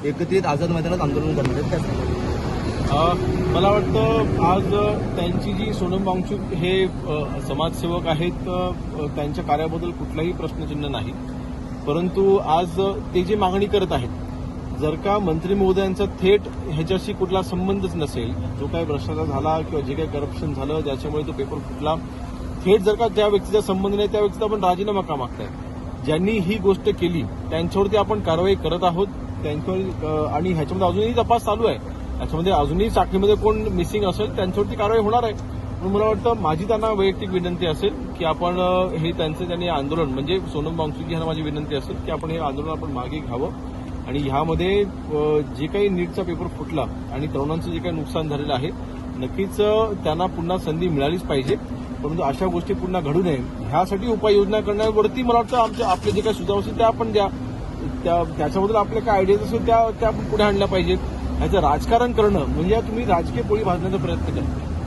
एकत्रित आझाद मैदानात आंदोलन करणार आहेत, काय सांगाल? मला वाटतं आज त्यांची जी सोनम वांगचुक हे समाजसेवक आहेत, त्यांच्या कार्याबद्दल कुठलाही प्रश्नचिन्ह नाही. परंतु आज ते जी मागणी करत आहेत, जर का मंत्री महोदयांचा थेट ह्याच्याशी कुठला संबंधच नसेल, जो काही भ्रष्टाचार झाला किंवा जे काही करप्शन झालं ज्याच्यामुळे तो पेपर फुटला, थेट जर का त्या व्यक्तीचा संबंध नाही, त्या व्यक्तीचा आपण राजीनामा का मागताय? ज्यांनी ही गोष्ट केली त्यांच्यावरती आपण कारवाई करत आहोत. त्यांच्यावर आणि ह्याच्यामध्ये अजूनही तपास चालू आहे. त्याच्यामध्ये अजूनही साखळीमध्ये कोण मिसिंग असेल त्यांच्यावरती कारवाई होणार आहे. म्हणून मला वाटतं माझी त्यांना वैयक्तिक विनंती असेल की आपण हे त्यांनी आंदोलन म्हणजे सोनम वांगचुक यांना माझी विनंती असेल की आपण हे आंदोलन आपण मागे घ्यावं आणि ह्यामध्ये जे काही नीटचा पेपर फुटला आणि तरुणांचं जे काही नुकसान झालेलं आहे, नक्कीच त्यांना पुन्हा संधी मिळालीच पाहिजे. परंतु अशा गोष्टी पुन्हा घडू नये ह्यासाठी उपाययोजना करण्यावरती मला वाटतं आपले जे काही सुधार असतील त्या आपण द्या. त्याच्याबद्दल आपल्या काय आयडियाज असेल त्या आपण पुढे आणल्या पाहिजेत. ह्याचं राजकारण करणं म्हणजे तुम्ही राजकीय पोळी भाजण्याचा प्रयत्न करता.